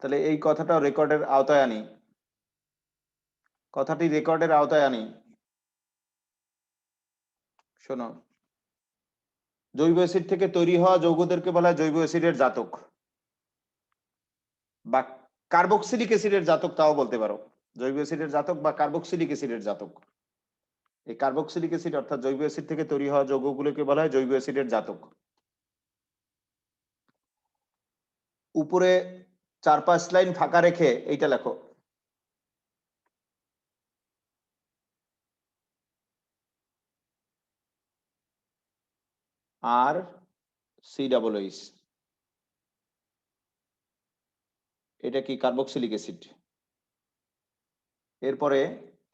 তাহলে এই কথাটা রেকর্ডের আওতায় আনি, কথাটি রেকর্ডের আওতায় আনি। শোনো, জৈব অ্যাসিড থেকে তৈরি হওয়া যৌগদেরকে বলা হয় জৈব অ্যাসিডের জাতক, বা কার্বক্সিলিক অ্যাসিডের জাতক তাও বলতে পারো। জৈব অ্যাসিডের জাতক বা কার্বক্সিলিক অ্যাসিডের জাতক। এই কার্বক্সিলিক অ্যাসিড অর্থাৎ জৈব অ্যাসিড থেকে তৈরি হওয়া যৌগগুলোকে বলা হয় জৈব অ্যাসিডের জাতক। উপরে 4-5 লাইন ফাঁকা রেখে এইটা লেখো, আর COOH, এটা কি কার্বক্সিলিক অ্যাসিড। এরপরে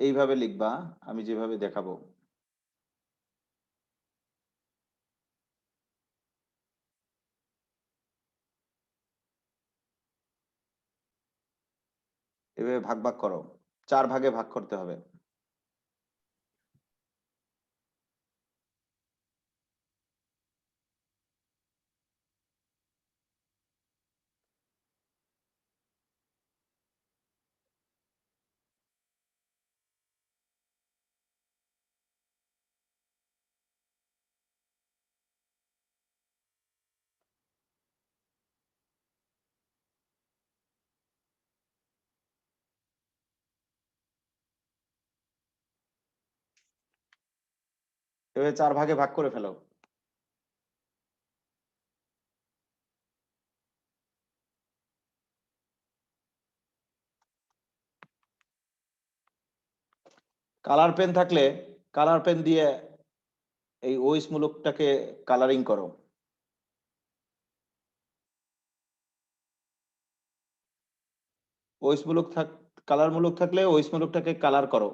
এইভাবে লিখবা, আমি যেভাবে দেখাবো। এভাবে ভাগ ভাগ করো, 4 ভাগে ভাগ করতে হবে। এভাবে 4 ভাগে ভাগ করে ফেলো। কালার পেন থাকলে কালার পেন দিয়ে এই ওইস মূলকটাকে কালারিং করো। ওইস মূলক কালার মূলক থাকলে ওইস মূলকটাকে কালার করো।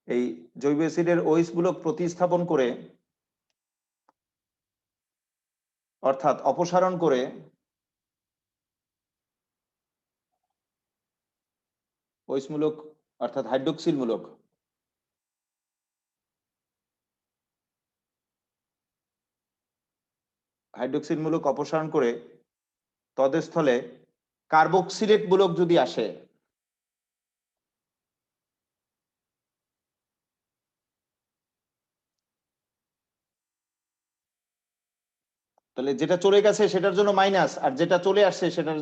এই জৈব অ্যাসিডের ওইস মূলক প্রতিস্থাপন করে অর্থাৎ অপসারণ করে ওইস মূলক অর্থাৎ হাইড্রোক্সিল মূলক অপসারণ করে তদস্থলে কার্বক্সিলেট মূলক যদি আসে, তাহলে যেটা চলে গেছে সেটার জন্য মাইনাস, আর যেটা চলে আসছে সেটার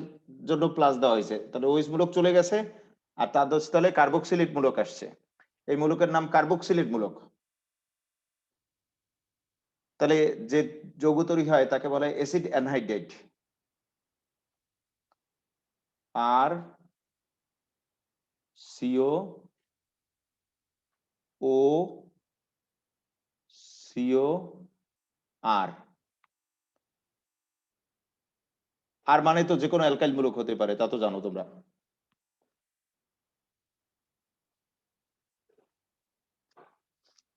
জন্য প্লাস দেওয়া হয়েছে। তাহলে ওইস মূলক চলে গেছে আর তার স্থলে কার্বক্সিলেট মূলক আসছে। এই মূলকের নাম কার্বক্সিলেট মূলক। তাহলে যে যৌগ তৈরি হয় তাকে বলা হয় অ্যাসিড অ্যানহাইড্রাইড। আর সিও ও সিও আর, আর মানে তো যে কোনো অ্যালকাইল মূলক হতে পারে, তা তো জানো তোমরা।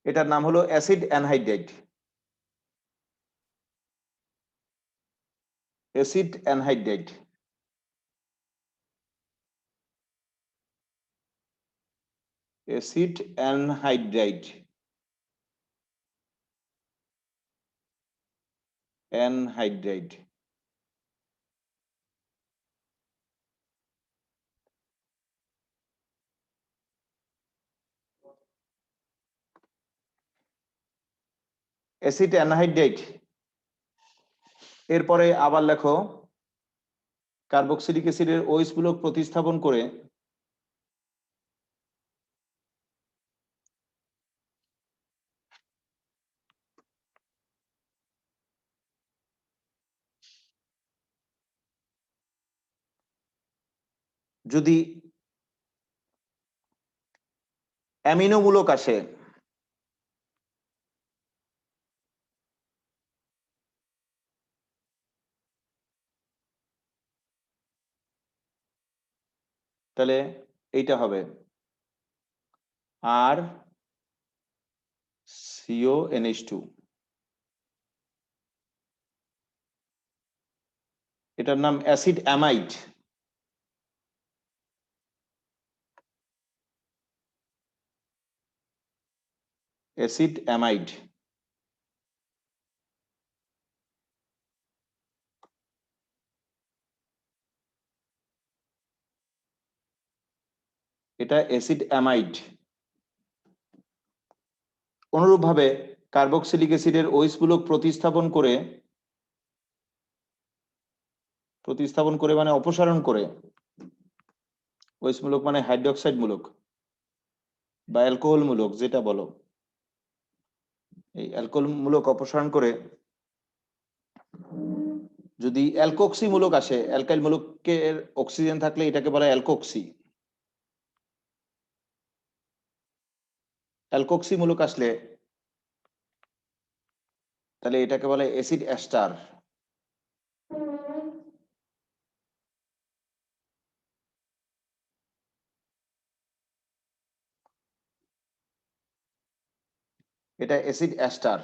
এটার নাম হলো acid anhydride. Acid anhydride. Acid anhydride. Anhydride. Acid anhydride. এরপরে আবার লেখো, কার্বক্সিলিক অ্যাসিডের ওইস মূলক প্রতিস্থাপন করে যদি অ্যামিনো মূলক আসে, তাহলে এইটা হবে আর CONH2। এটার নাম অ্যাসিড অ্যামাইড। Acid amide. এটা অ্যাসিড অ্যামাইড। অনুরূপভাবে কার্বক্সিলিক অ্যাসিডের OH মূলক প্রতিস্থাপন করে মানে অপসারণ করে, OH মূলক মানে হাইড্রোক্সাইড মূলক বা অ্যালকোহল মূলক যেটা বলো, এই অ্যালকোহল মূলক অপসারণ করে যদি অ্যালকোক্সি মূলক আসে, অ্যালকাইল মূলকের অক্সিজেন থাকলে এটাকে বলা হয় অ্যালকোক্সি। অ্যালকোক্সি মূলক আসলে তাহলে এটাকে বলে অ্যাসিড অ্যাস্টার। এটা অ্যাসিড অ্যাস্টার।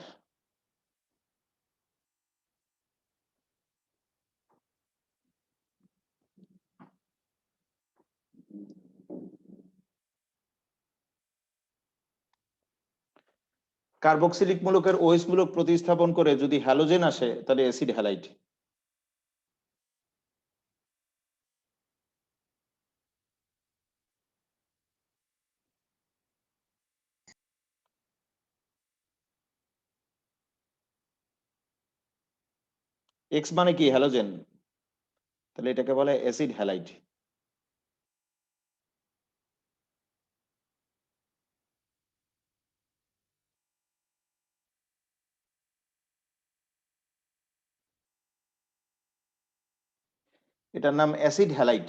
কার্বক্সিলিক মূলকের OH মূলক প্রতিস্থাপন করে যদি হ্যালোজেন আসে তাহলে অ্যাসিড হ্যালাইড। এক্স মানে কি? হ্যালোজেন, তাহলে এটাকে বলে অ্যাসিড হ্যালাইড। এটার নাম অ্যাসিড হ্যালাইড।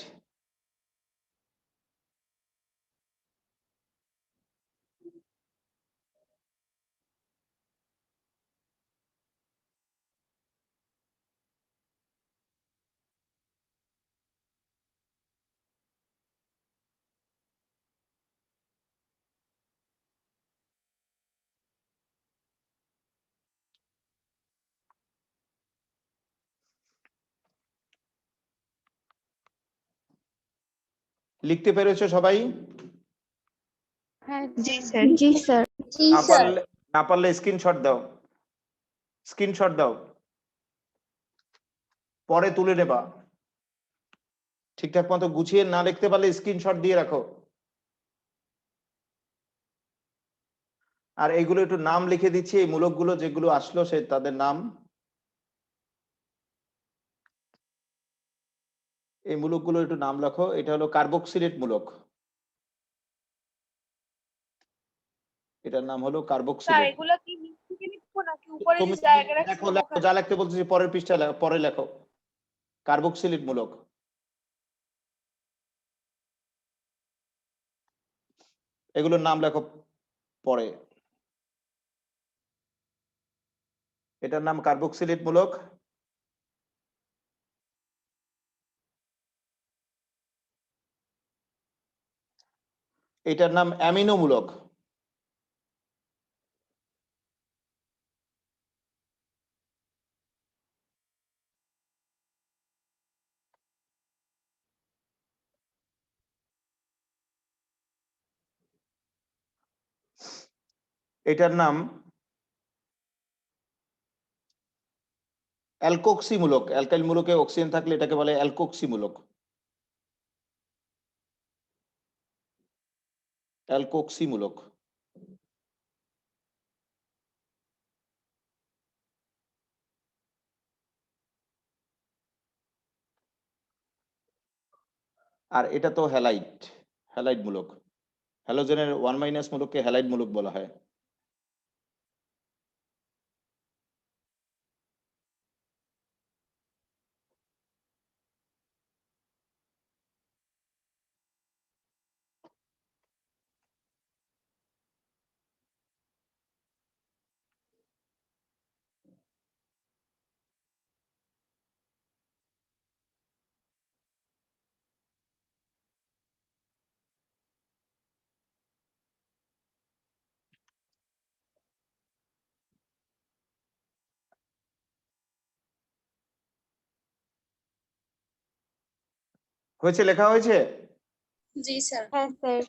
লিখতে পেরেছো সবাই? হ্যাঁ জি স্যার। স্যার। জি স্যার। না পারলে স্ক্রিনশট দাও, স্ক্রিনশট দাও, পরে তুলে নেবা। ঠিকঠাক মতো গুছিয়ে না লিখতে পারলে স্ক্রিনশট দিয়ে রাখো। আর এইগুলো একটু নাম লিখে দিচ্ছি, এই মূলকগুলো যেগুলো আসলো সে তাদের নাম। এই মূলকগুলো একটু নাম লেখো। এটা হলো কার্বক্সিলেট মূলক, এটার নাম হলো স্যার কার্বক্সিলেট। এগুলো কি নিচ থেকে লিখবো নাকি উপরে তুমি যে জায়গা রাখছি লেখো লেখো, যা লিখতে বলতেছি পরের পৃষ্ঠায় পরে লেখো। কার্বক্সিলেট মূলক, এগুলোর নাম লেখো পরে। এটার নাম কার্বক্সিলেট মূলক। এটার নাম অ্যামিনো মূলক। এটার নাম অ্যালকোক্সি মূলক। অ্যালকাইল মূলকে অক্সিজেন থাকলে এটাকে বলে অ্যালকোক্সি মূলক। অ্যালকোক্সি মূলক। আর এটা তো হ্যালাইড, হ্যালাইড মূলক। হ্যালোজেনের 1 মূলককে হ্যালাইড মূলক বলা হয়। হয়েছে? লেখা হয়েছে? জি স্যার। হ্যাঁ স্যার।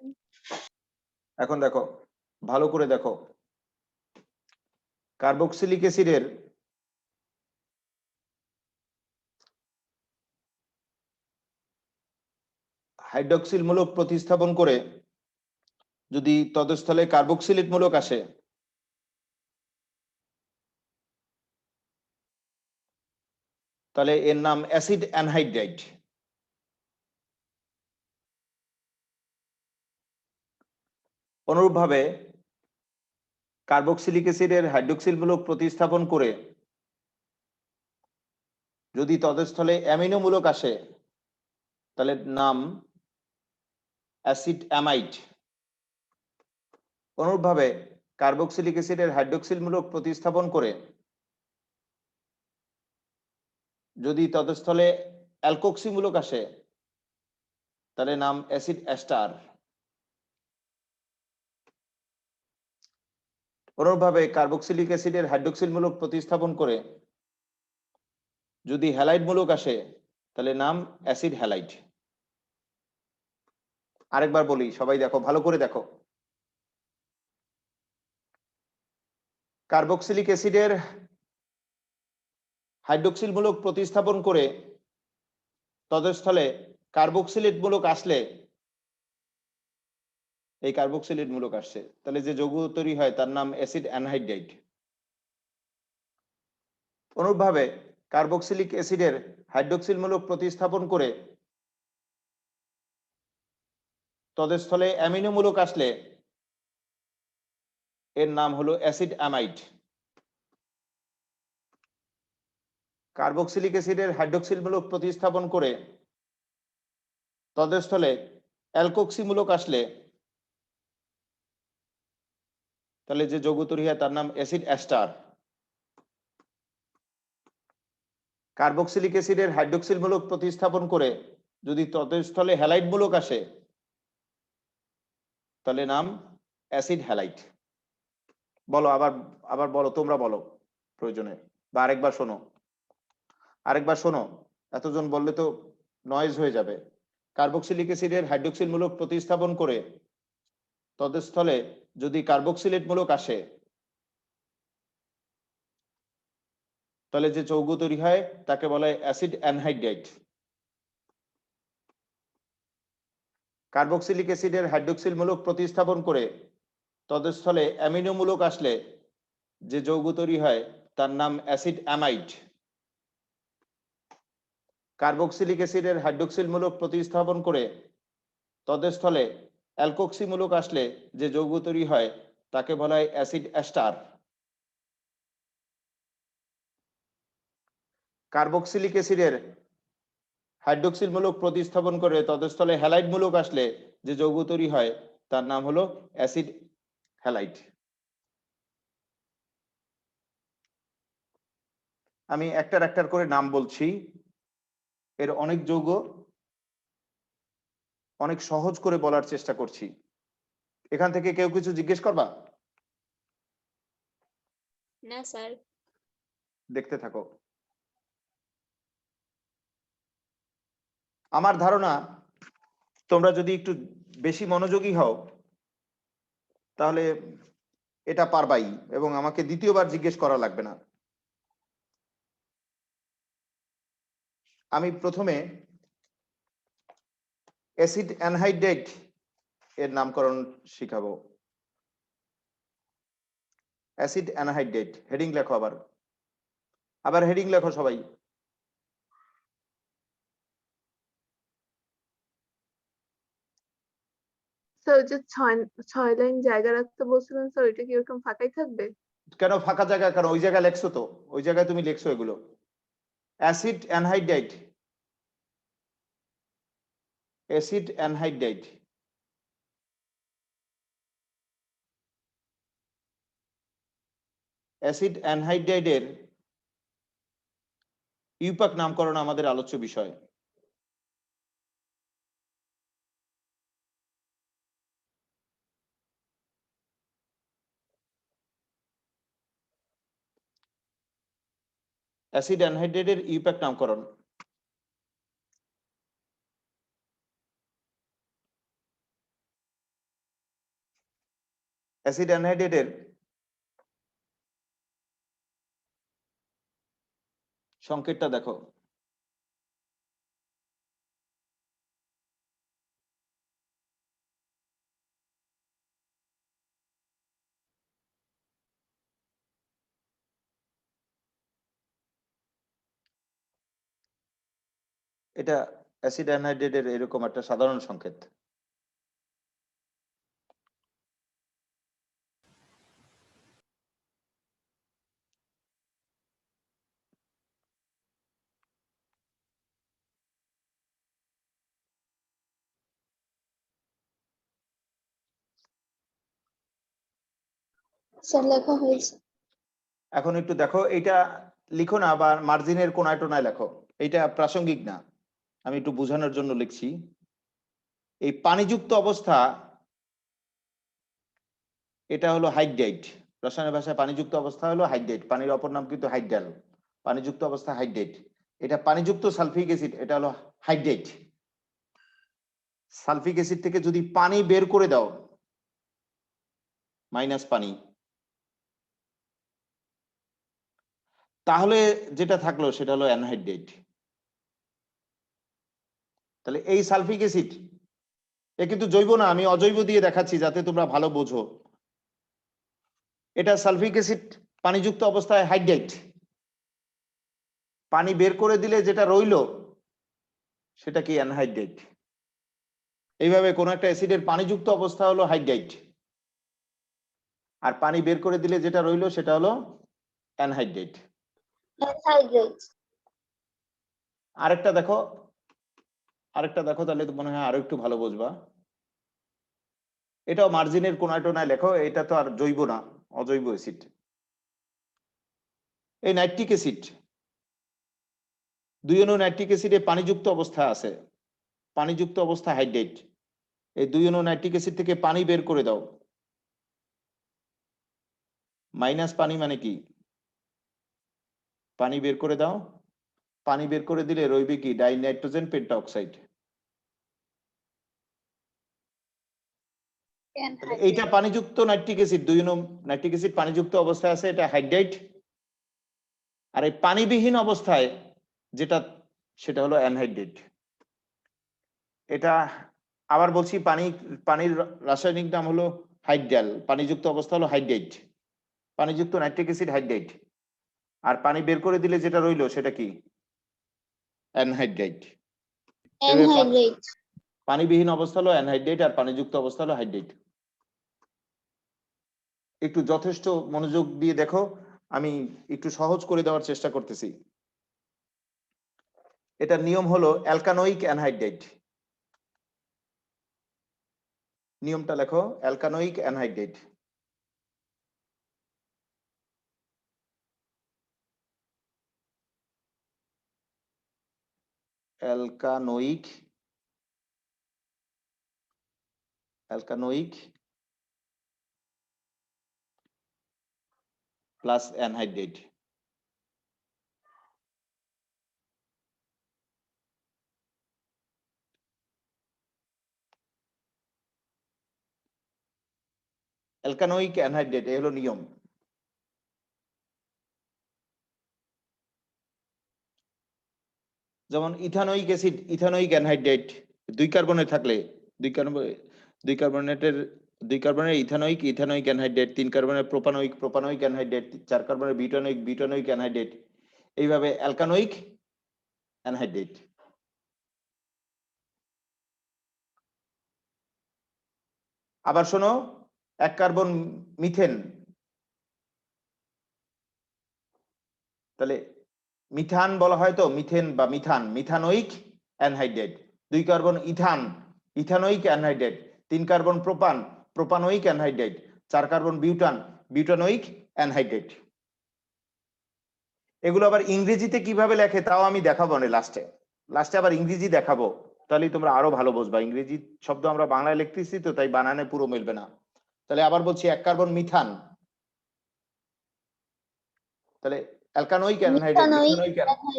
এখন দেখো, ভালো করে দেখো, কার্বক্সিলিক অ্যাসিডের হাইড্রক্সিল মূলক প্রতিস্থাপন করে যদি তদস্থলে কার্বক্সিলেট মূলক আসে তাহলে এর নাম অ্যাসিড অ্যানহাইড্রাইড। অনুরূপভাবে কার্বক্সিলিক অ্যাসিডের হাইড্রোক্সিল মূলক প্রতিস্থাপন করে যদি তদস্থলে অ্যামিনো মূলক আসে তাহলে নাম অ্যাসিড অ্যামাইড। অনুরূপভাবে কার্বক্সিলিক অ্যাসিডের হাইড্রোক্সিল মূলক প্রতিস্থাপন করে যদি তদস্থলে অ্যালকোক্সি মূলক আসে তাহলে নাম অ্যাসিড অ্যাস্টার। অনুরূপভাবে কার্বক্সিলিক অ্যাসিডের হাইড্রোক্সিল মূলক প্রতিস্থাপন করে যদি হ্যালাইড মূলক আসে তাহলে নাম অ্যাসিড হ্যালাইড। আরেকবার বলি, সবাই দেখো, ভালো করে দেখো। কার্বক্সিলিক অ্যাসিডের হাইড্রোক্সিল মূলক প্রতিস্থাপন করে তদস্থলে কার্বক্সিলেট মূলক আসলে, এই কার্বক্সিলেট মূলক আসছে, তাহলে যে যৌগ তৈরি হয় তার নাম অ্যাসিড অ্যানহাইড্রাইড। অনুরূপভাবে কার্বক্সিলিক অ্যাসিডের হাইড্রোক্সিল মূলক প্রতিস্থাপন করে তদস্থলে অ্যামিনো মূলক আসলে এর নাম হলো অ্যাসিড অ্যামাইড। কার্বক্সিলিক অ্যাসিডের হাইড্রোক্সিল মূলক প্রতিস্থাপন করে তদস্থলে অ্যালকোক্সি মূলক আসলে তাহলে যে যৌগ তৈরি হয় তার নাম অ্যাসিড অ্যাস্টার। কার্বক্সিলিক অ্যাসিডের হাইড্রোক্সিল মূলক প্রতিস্থাপন করে যদি তদস্থলে হ্যালাইড মূলক আসে তাহলে নাম অ্যাসিড হ্যালাইড। বলো, আবার আবার বলো, তোমরা বলো প্রয়োজনে, বা আরেকবার শোনো, আরেকবার শোনো, এতজন বললে তো নয়েজ হয়ে যাবে। কার্বক্সিলিক অ্যাসিডের হাইড্রোক্সিল মূলক প্রতিস্থাপন করে তদস্থলে যদি কার্বক্সিলেট মূলক আসে তাহলে যে যৌগ তৈরি হয় তাকে বলা হয় অ্যাসিড অ্যানহাইড্রাইড। কার্বক্সিলিক অ্যাসিডের হাইড্রোক্সিল মূলক প্রতিস্থাপন করে তদস্থলে অ্যামিনো মূলক আসলে যে যৌগ তৈরি হয় তার নাম অ্যাসিড অ্যামাইড। কার্বক্সিলিক অ্যাসিডের হাইড্রোক্সিল মূলক প্রতিস্থাপন করে তদস্থলে অ্যালকোক্সি মূলক আসলে যে যৌগ তৈরি হয় তাকে বলা হয় অ্যাসিড অ্যাস্টার। কার্বক্সিলিক অ্যাসিডের হাইড্রোক্সিল মূলক প্রতিস্থাপন করে তদস্থলে হ্যালাইড মূলক আসলে যে যৌগ তৈরি হয় তার নাম হলো অ্যাসিড হ্যালাইড। আমি একটার একটার করে নাম বলছি, এর অনেক যৌগ অনেক সহজ করে বলার চেষ্টা করছি। এখান থেকে কেউ কিছু জিজ্ঞেস করবা? না স্যার। দেখতে থাকো। আমার ধারণা তোমরা যদি একটু বেশি মনোযোগী হও তাহলে এটা পারবাই এবং আমাকে দ্বিতীয়বার জিজ্ঞেস করা লাগবে না। আমি প্রথমে অ্যাসিড অ্যানহাইড্রাইড এর নামকরণ শিখাবো। অ্যাসিড অ্যানহাইড্রাইড, হেডিং লেখো, আবার আবার হেডিং লেখো সবাই। স্যার ওই যে ছয় লাইন জায়গা রাখতে বলছিলেন স্যার, ওইটা কি ওরকম ফাঁকাই থাকবে? কেন ফাঁকা জায়গা কেন? ওই জায়গায় লেখছো তো, ওই জায়গায় তুমি লিখছো এগুলো। Acid anhydride, acid anhydride. Acid অ্যানহাইড্রাইডের ইউপাক নামকরণ আমাদের আলোচ্য বিষয়। অ্যাসিড অ্যানহাইড্রাইডের ইউপাক নামকরণ। অ্যাসিড অ্যানহাইড্রাইডের সংকেতটা দেখো। এটা অ্যাসিড অ্যানহাইড্রেটের এরকম একটা সাধারণ সংকেত। স্যার লেখা হয়েছে। এখন একটু দেখো, এটা লিখো না বা মার্জিনের কোনায় টোনায় লেখো, এটা প্রাসঙ্গিক না, আমি একটু বোঝানোর জন্য লিখছি। এই পানিযুক্ত অবস্থা, এটা হলো হাইড্রেট। রসায়নের ভাষায় পানিযুক্ত অবস্থা হলো হাইড্রেট, পানির অপর নাম কিন্তু হাইড্রাল। পানিযুক্ত অবস্থা হাইড্রেট। এটা পানিযুক্ত সালফিক অ্যাসিড, এটা হলো হাইড্রেট। সালফিক অ্যাসিড থেকে যদি পানি বের করে দাও, মাইনাস পানি, তাহলে যেটা থাকলো সেটা হলো অ্যানহাইড্রেট। তাহলে এই সালফিক অ্যাসিড এ কিন্তু জৈব না, আমি অজৈব দিয়ে দেখাচ্ছি যাতে তোমরা ভালো বোঝো। এটা সালফিক অ্যাসিড পানিযুক্ত অবস্থায় হাইড্রেট, পানি বের করে দিলে যেটা রইলো সেটা কি অ্যানহাইড্রেট। এইভাবে কোন একটা অ্যাসিডের পানিযুক্ত অবস্থা হলো হাইড্রেট, আর পানি বের করে দিলে যেটা রইলো সেটা হলো অ্যানহাইড্রেট। অ্যানহাইড্রেট। আরেকটা দেখো, তাহলে তো মনে হয় আরো একটু ভালো বুঝবা। এটাও মার্জিনের কোনায় টোনায় লেখো, এটা তো আর জৈব না, অজৈব অ্যাসিড। এই নাইট্রিক অ্যাসিড, 2 অণু নাইট্রিক অ্যাসিডে পানিযুক্ত অবস্থা আছে, পানিযুক্ত অবস্থা হাইড্রেট। এই 2 অণু নাইট্রিক অ্যাসিড থেকে পানি বের করে দাও, মাইনাস পানি মানে কি, পানি বের করে দাও, পানি বের করে দিলে রইবে কি ডাই নাইট্রোজেন পেন্টাঅক্সাইড। এইটা পানিযুক্ত নাইট্রিক অ্যাসিড, 2 অণু নাইট্রিক অ্যাসিড পানিযুক্ত অবস্থায় আছে, এটা হাইড্রেট। আর এই পানিবিহীন অবস্থায় যেটা, সেটা হলো অ্যানহাইড্রেট। এটা আবার বলছি, পানির রাসায়নিক নাম হলো হাইড্রাল, পানিযুক্ত অবস্থা হলো হাইড্রেট, পানিযুক্ত নাইট্রিক অ্যাসিড হাইড্রেট। আর পানি বের করে দিলে যেটা রইলো সেটা কি অ্যানহাইড্রেট। অ্যানহাইড্রেট। পানিবিহীন অবস্থা হলো অ্যানহাইড্রেট, আর পানিযুক্ত অবস্থা হলো হাইড্রেট। একটু যথেষ্ট মনোযোগ দিয়ে দেখো, আমি একটু সহজ করে দেওয়ার চেষ্টা করতেছি। এটার নিয়ম হলো অ্যালকানোয়িক অ্যানহাইড্রেট। নিয়মটা লেখো, alkanoic anhydrate. Alkanoic plus anhydrate. Alkanoic anhydrate, এই হলো নিয়ম। যেমন ইথানোয়িক অ্যাসিড, ইথানোয়িক অ্যানহাইড্রেট, 2 কার্বনে থাকলে, 2 কার্বনের ইথানোয়িক অ্যানহাইড্রেট, 3 কার্বনের প্রোপানোয়িক অ্যানহাইড্রেট, 4 কার্বনের বিউটানোয়িক অ্যানহাইড্রেট, এইভাবে অ্যালকানোয়িক অ্যানহাইড্রেট। আবার শোনো, 1 কার্বন মিথেন, তাহলে মিথান বলা হয় তো, মিথেন বা methanoic anhydrate. 2 carbon ethanoic anhydrate, 3 carbon propanoic anhydrate, 4 carbon butanoic anhydrate. এগুলো আবার ইংরেজিতে কিভাবে লেখে তাও আমি দেখাবো না, লাস্টে আবার ইংরেজি দেখাবো, তাহলে তোমরা আরো ভালো বুঝবা। ইংরেজি শব্দ আমরা বাংলায় লিখতেছি তো, তাই বানানে পুরো মিলবে না। তাহলে আবার বলছি, 1 কার্বন মিথান, তাহলে alkanoic anhydrate,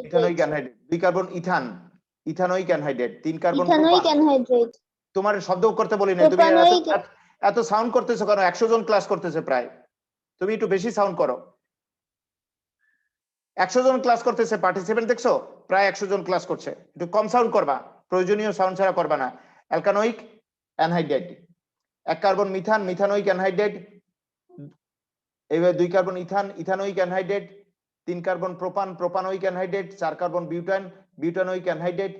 methanoic anhydrate. 2 carbon ethanoic anhydrate, 3 carbon ethanoic anhydrate. তোমার শব্দ করতে বলি না, তুমি এত সাউন্ড করতেছো কেন? 100 জন ক্লাস করতেছে প্রায়, তুমি একটু বেশি সাউন্ড করো। 100 জন ক্লাস করতেছে, পার্টিসিপেন্ট দেখছো? প্রায় 100 জন ক্লাস করছে, একটু কম সাউন্ড করবা, প্রয়োজনীয় সাউন্ড ছাড়া করবা না। অ্যালকানোয়িক অ্যানহাইড্রেট, 1 কার্বন মিথানোয়িক অ্যানহাইড্রেট, এইভাবে 2 carbon ethanoic anhydrate, 3 carbon propanoic anhydrate, 4 carbon butanoic anhydrate,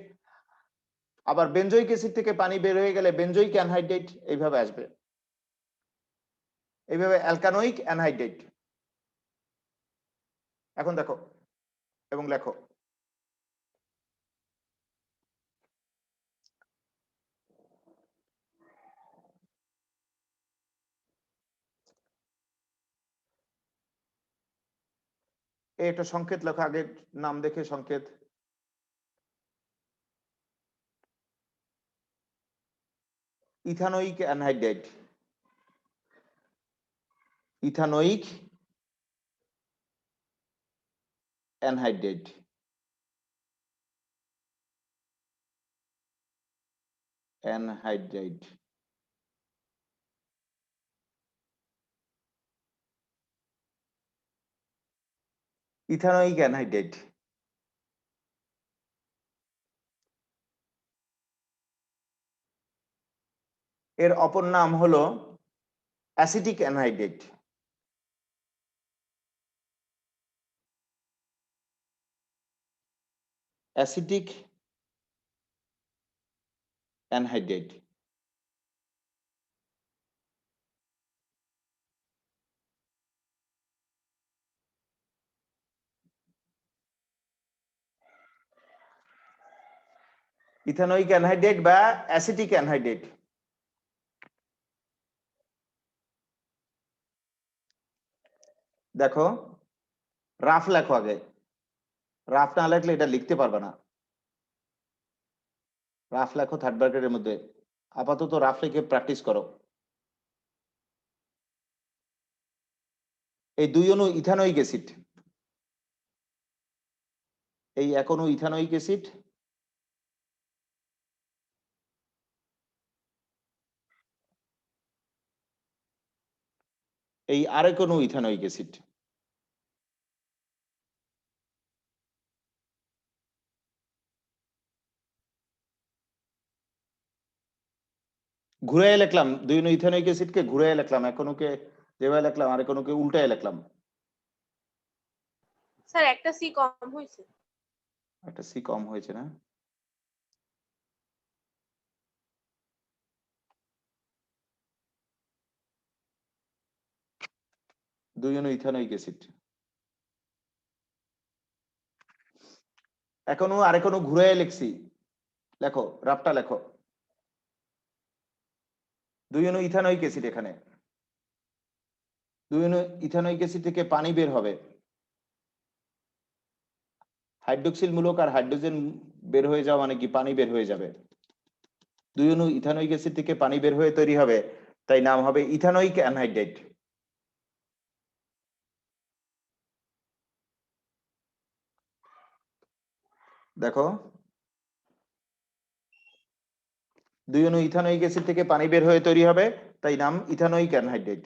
আবার বেনজোইক অ্যাসিড থেকে পানি বের হয়ে গেলে বেনজোইক অ্যানহাইড্রেট এইভাবে আসবে, এইভাবে অ্যালকানোইক অ্যানহাইড্রেট। এখন দেখো এবং লেখো। একটা সংকেত লেখো, আগের নাম দেখে সংকেত। Ethanoic anhydrate, ethanoic anhydrate. Anhydrate ethanoic anhydrate. এর অপর নাম হলো acetic anhydrate. Acetic anhydrate. Ethanoic anhydrate বা অ্যাসিটিক অ্যানহাইড্রেট। দেখো রাফ লেখো আগে, রাফ না লেখলে এটা লিখতে পারবে না। রাফ লেখো থার্ড ব্র্যাকেটের মধ্যে, আপাতত রাফ লিখে প্র্যাকটিস করো। এই 2 অণু ইথানোইক অ্যাসিড, এই 1 অণু ইথানোইক অ্যাসিড, এই আরেক অণু ইথানোইক অ্যাসিড। ঘুরাই লিখলাম, 2 অণু ইথানোইক অ্যাসিডকে ঘুরাই লিখলাম, 1 অণুকে যেভাবে লিখলাম আরেক অণুকে উল্টায় লিখলাম। স্যার একটা সি কম হয়েছে। একটা সি কম হয়েছে না? দুই অণু ইথানোইক অ্যাসিড, এখনো আরেক অণু ঘুরাই লিখছি, লেখো রাফটা লেখো। 2 অণু ইথানোইক অ্যাসিড, এখানে 2 অণু ইথানোইক অ্যাসিড থেকে পানি বের হবে, হাইড্রোক্সিল মূলক আর হাইড্রোজেন বের হয়ে যাওয়া মানে কি পানি বের হয়ে যাবে। 2 অণু ইথানোইক অ্যাসিড থেকে পানি বের হয়ে তৈরি হবে, তাই নাম হবে ইথানোইক অ্যানহাইড্রেট। দেখো 2 অণু ইথানোইক অ্যাসিড থেকে পানি বের হয়ে তৈরি হবে, তাই নাম ইথানোইক অ্যানহাইড্রেট।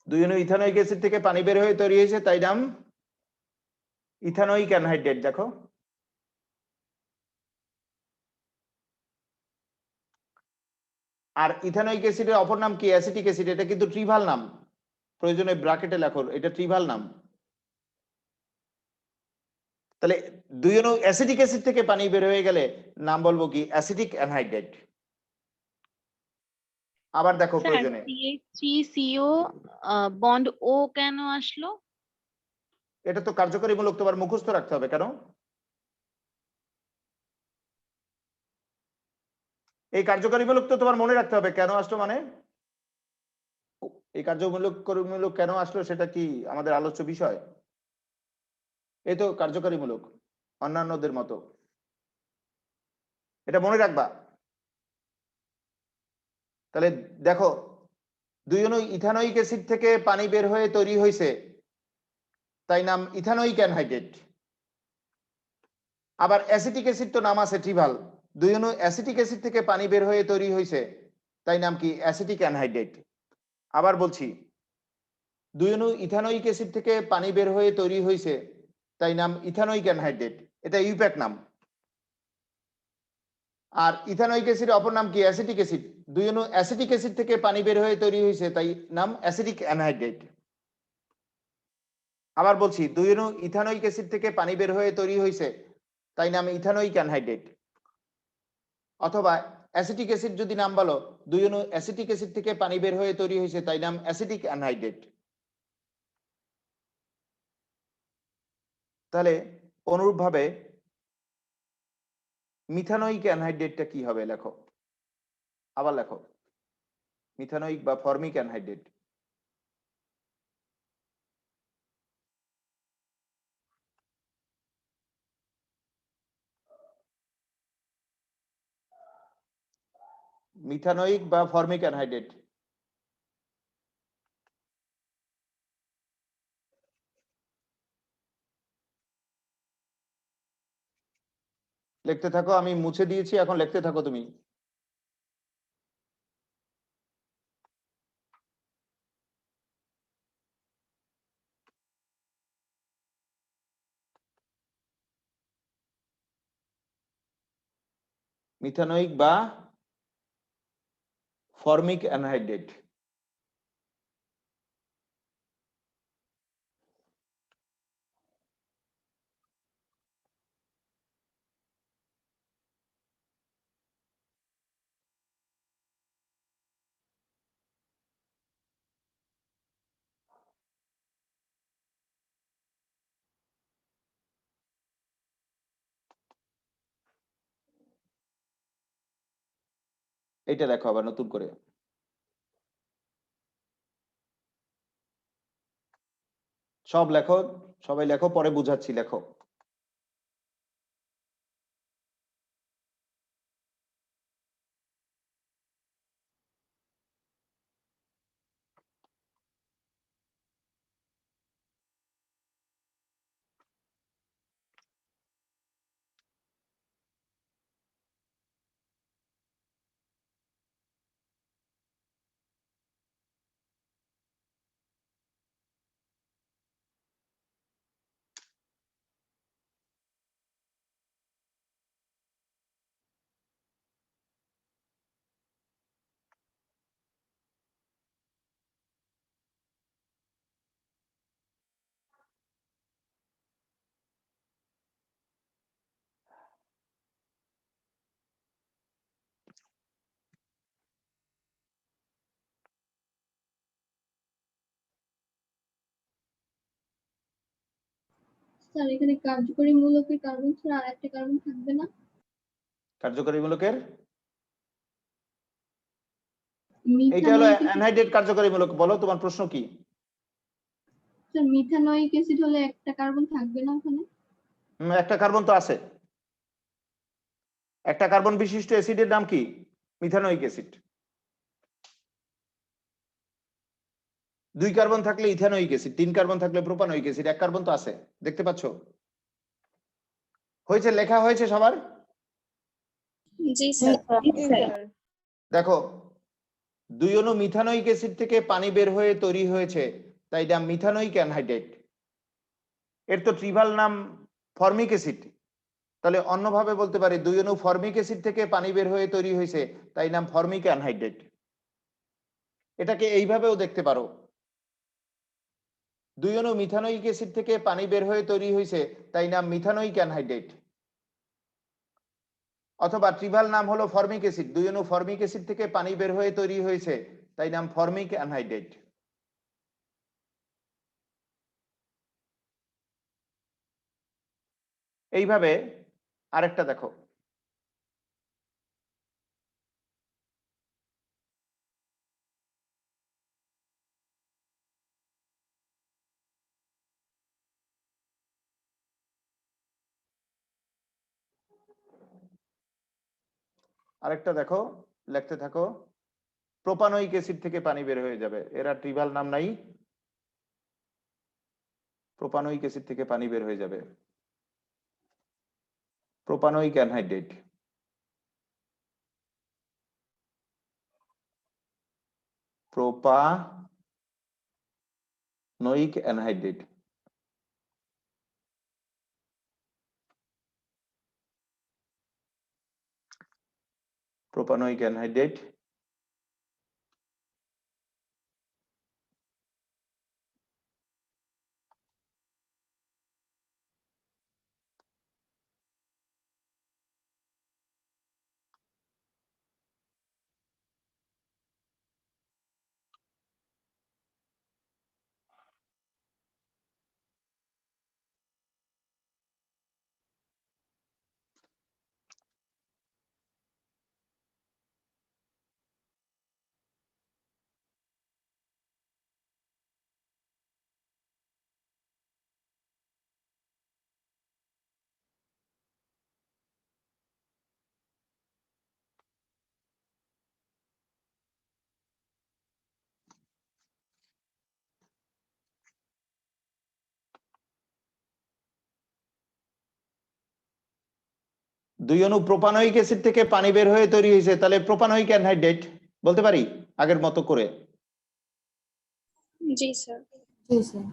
দুই অণু ইথানোইক অ্যাসিড থেকে পানি বের হয়ে তৈরি হয়েছে, তাই নাম ইথানোইক অ্যানহাইড্রেট। দেখো আর ইথানোইক অ্যাসিডের অপর নাম কি? Acetic acid. এটা কিন্তু ট্রিভাল নাম, প্রয়োজনে ব্র্যাকেটে লেখো, এটা ট্রিভাল নাম। তাহলে 2 অণু অ্যাসিটিক অ্যাসিড থেকে পানি বের হয়ে গেলে নাম বলবো কি? Acetic anhydrate. আবার দেখো প্রয়োজনে, CH3CO বন্ড ও কেন আসলো? এটা তো কার্যকরীমূলক, তোমার মুখস্থ রাখতে হবে। কেন? এই কার্যকরীমূলক তো তোমার মনে রাখতে হবে কেন আসলো, মানে এই কার্যমূলক কেন আসলো সেটা কি আমাদের আলোচ্য বিষয়? এই তো কার্যকরীমূলক অন্যান্যদের মতো, এটা মনে রাখবা। তাহলে দেখো 2 অণু ইথানোইক অ্যাসিড থেকে পানি বের হয়ে তৈরি হয়েছে, তাই নাম ইথানোইক অ্যানহাইড্রেট। আবার অ্যাসিটিক অ্যাসিড তো নাম আছে ট্রিভাল, দুই অণু অ্যাসিটিক অ্যাসিড থেকে পানি বের হয়ে তৈরি হয়েছে, তাই নাম কি অ্যাসিটিক অ্যানহাইড্রেট। আবার বলছি, দুই অণু ইথানোয়িক অ্যাসিড থেকে পানি বের হয়ে তৈরি হয়েছে, তাই নাম ইথানোয়িক অ্যানহাইড্রেট, এটা ইউপ্যাক নাম। আর ইথানোয়িক অ্যাসিডের অপর নাম কি অ্যাসিটিক অ্যাসিড, দুই অণু অ্যাসিটিক অ্যাসিড থেকে পানি বের হয়ে তৈরি হয়েছে, তাই নাম অ্যাসিটিক অ্যানহাইড্রেট। আবার বলছি, দুই অণু ইথানোয়িক অ্যাসিড থেকে পানি বের হয়ে তৈরি হয়েছে, তাই নাম ইথানোয়িক অ্যানহাইড্রেট। অথবা অ্যাসিটিক অ্যাসিড যদি নাম বলো, দুই অণু অ্যাসিটিক অ্যাসিড থেকে পানি বের হয়ে তৈরি হয়েছে, তাই নাম অ্যাসিটিক অ্যানহাইড্রেট। তাহলে অনুরূপভাবে মিথানোয়িক অ্যানহাইড্রেটটা কি হবে লেখো, আবার লেখো, মিথানোয়িক বা ফর্মিক অ্যানহাইড্রেট। মিথানোয়িক বা ফর্মিক অ্যানহাইড্রেট। লিখতে থাকো, আমি মুছে দিয়েছি, এখন লিখতে থাকো তুমি। মিথানোয়িক বা ফর্মিক অ্যানহাইড্রেট। এইটা দেখো আবার নতুন করে। সব লেখো, সবাই লেখো, পরে বুঝাচ্ছি, লেখো। স্যার এখানে কার্যকরী মূলকের কার্বন ছাড়া আর একটা কার্বন থাকবে না? কার্যকরী মূলকের এইটা হলো মিথানোয়িক অ্যানহাইড্রেট কার্যকরী মূলক। বলো তোমার প্রশ্ন কি? স্যার মিথানোয়িক অ্যাসিড হলে একটা কার্বন থাকবে না ওখানে? একটা কার্বন তো আছে, একটা কার্বন বিশিষ্ট অ্যাসিডের নাম কি? Methanoic acid. দুই কার্বন থাকলে ইথানোয়িক অ্যাসিড, তিন কার্বন থাকলে প্রোপানোয়িক অ্যাসিড, এক কার্বন তো আছে, দেখতে পাচ্ছ? হয়েছে, লেখা হয়েছে সবার? জি স্যার। দেখো, দুই অণু মিথানোয়িক অ্যাসিড থেকে পানি বের হয়ে তৈরি হয়েছে, তাই নাম মিথানোয়িক অ্যানহাইড্রেট। এর তো ট্রিভাল নাম ফর্মিক অ্যাসিড, তাহলে অন্যভাবে বলতে পারি দুই অণু ফর্মিক অ্যাসিড থেকে পানি বের হয়ে তৈরি হয়েছে, তাই নাম ফর্মিক অ্যানহাইড্রেট। এটাকে এইভাবেও দেখতে পারো, দুই অণু মিথানোয়িক অ্যাসিড থেকে পানি বের হয়ে তৈরি হয়েছে, তাই নাম মিথানোয়িক অ্যানহাইড্রেট। অথবা ট্রিভাল নাম হলো ফর্মিক অ্যাসিড, দুই অণু ফর্মিক অ্যাসিড থেকে পানি বের হয়ে তৈরি হয়েছে, তাই নাম ফর্মিক অ্যানহাইড্রেট। এইভাবে আরেকটা দেখো, আরেকটা দেখো, লিখতে থাকো, প্রোপানোয়িক অ্যাসিড থেকে পানি বের হয়ে যাবে, এরা ট্রিভাল নাম নাই, প্রোপানোয়িক অ্যাসিড থেকে পানি বের হয়ে যাবে। Propanoic anhydride. Propanoic anhydride. Propanoic anhydride. দুই অণু প্রোপানোইক অ্যাসিড থেকে পানি বের হয়ে তৈরি হয়েছে, তাহলে প্রোপানোইক অ্যানহাইড্রেট বলতে পারি আগের মতো করে। জি স্যার। জি স্যার।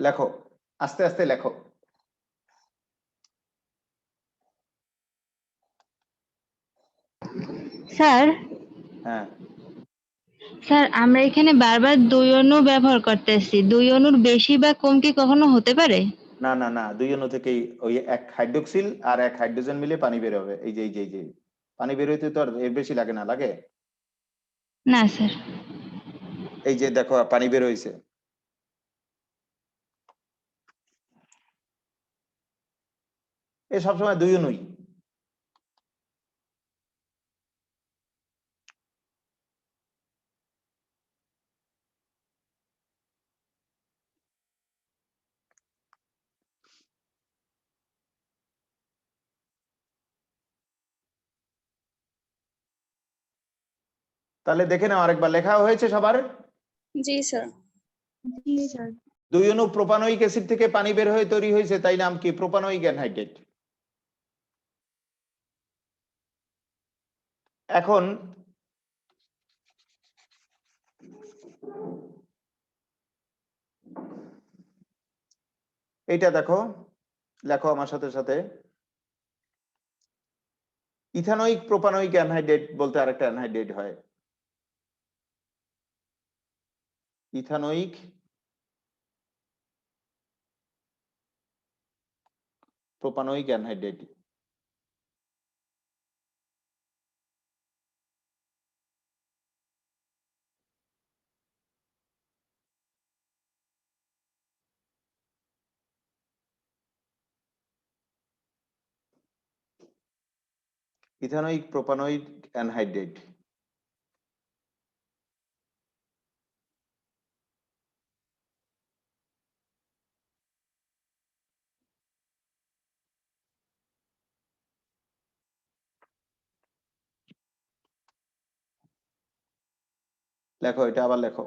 লেখো, আস্তে আস্তে লেখো। স্যার হ্যাঁ, স্যার আমরা এখানে বারবার দুই অণু ব্যবহার করতেছি, দুই অণুর বেশি বা কম কি কখনো হতে পারে? না না না, দুই অণু থেকেই ওই এক হাইড্রোক্সিল আর এক হাইড্রোজেন মিলে পানি বের হবে। এই যে পানি বের হইতে তো আর এর বেশি লাগে না, লাগে? না স্যার। এই যে দেখো পানি বের হয়েছে। এ সবসময় দুই অণুই। তাহলে দেখে নাও আরেকবার, লেখা হয়েছে সবার? জি স্যার। জি স্যার। দুই অণু প্রোপানোইক অ্যাসিড থেকে পানি বের হয়ে তৈরি হয়েছে, তাই নাম কি? Propanoic anhydrate. এখন এইটা দেখো, লেখো আমার সাথে সাথে। ইথানোইক প্রোপানোইক অ্যানহাইড্রেট বলতে আরেকটা অ্যানহাইড্রেট হয়। Ethanoic propanoic anhydrate. Ethanoic propanoic anhydrate. লেখো, এটা আবার লেখো।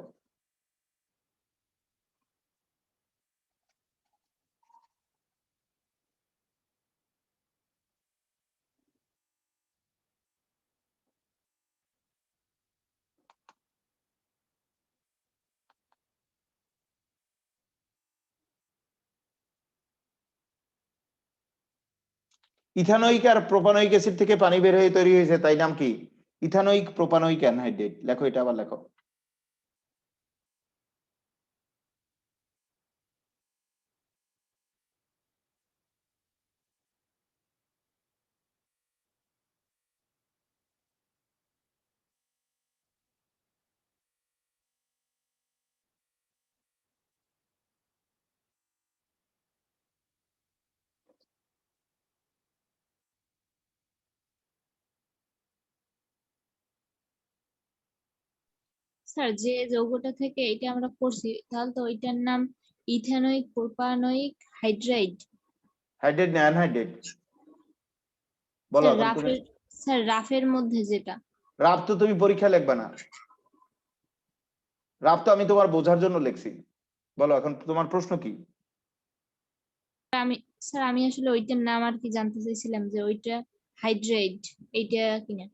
ইথানোইক আর প্রোপানোইক অ্যাসিড থেকে পানি বের হয়ে তৈরি হয়েছে, তাই নাম কি? Ethanoic propanoic anhydrate. লেখো, এটা আবার লেখো। স্যার যে যৌগটা থেকে এটা আমরা করছি তাহলে তো ওইটার নাম ইথানোয়িক প্রোপানোয়িক হাইড্রাইড। হাইড্রেট না অ্যানহাইড্রেট? বলো স্যার এখন তুমি। রাফের মধ্যে যেটা। রাফ তো তুমি পরীক্ষা লিখবা না, রাফ তো আমি তোমার বোঝার জন্য লিখছি। বলো এখন তোমার প্রশ্ন কি? আমি আসলে ওইটার নাম আর কি জানতে চাইছিলাম যে ওইটা হাইড্রাইড এইটা কিনা।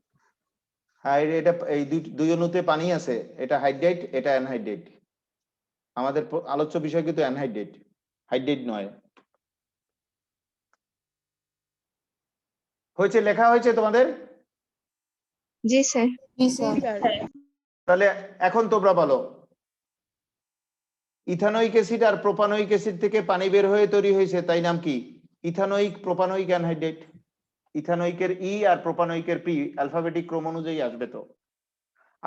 এটা এই দুই অণুতে পানি আছে, এটা হাইড্রেট, এটা অ্যানহাইড্রেট। আমাদের আলোচ্য বিষয় কিন্তু অ্যানহাইড্রেট, হাইড্রেট নয়। হয়েছে, লেখা হয়েছে তোমাদের? জি স্যার। তাহলে এখন তোমরা বলো, ইথানোয়িক অ্যাসিড আর প্রোপানোয়িক অ্যাসিড থেকে পানি বের হয়ে তৈরি হয়েছে, তাই নাম কি? Ethanoic propanoic anhydrate. ইথানোয়িকের ই আর প্রোপানোয়িকের পি অ্যালফাবেটিক ক্রম অনুযায়ী আসবে। তো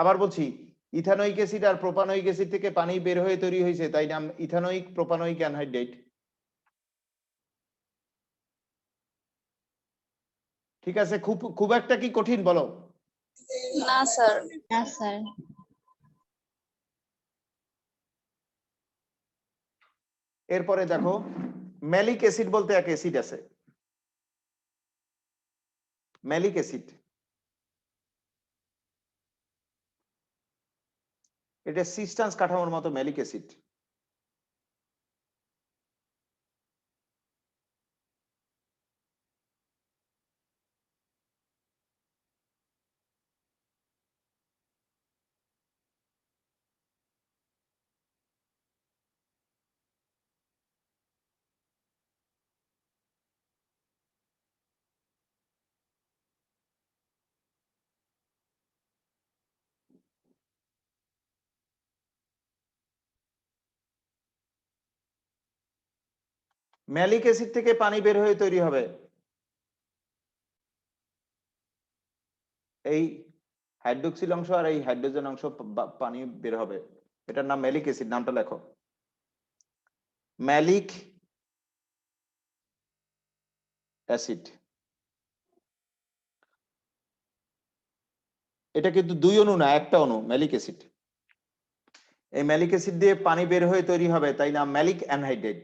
আবার বলছি, ইথানোয়িক অ্যাসিড আর প্রোপানোয়িক অ্যাসিড থেকে পানি বের হয়ে তৈরি হয়েছে, তাই নাম ইথানোয়িক প্রোপানোয়িক অ্যানহাইড্রেট। ঠিক আছে, খুব খুব একটা কি কঠিন বলো? না স্যার। না স্যার। এরপরে দেখো, ম্যালিক অ্যাসিড বলতে এক অ্যাসিড আছে, ম্যালিক অ্যাসিড। এটা সিস্টান্স কাঠামোর মতো ম্যালিক অ্যাসিড। ম্যালিক অ্যাসিড থেকে পানি বের হয়ে তৈরি হবে এই হাইড্রোক্সিল অংশ আর এই হাইড্রোজেন অংশ, পানি বের হবে। এটার নাম ম্যালিক অ্যাসিড। নামটা লেখো, ম্যালিক অ্যাসিড। এটা কিন্তু দুই অণু না, একটা অণু, ম্যালিক অ্যাসিড। এই ম্যালিক অ্যাসিড দিয়ে পানি বের হয়ে তৈরি হবে, তাই নাম ম্যালিক অ্যানহাইড্রেট।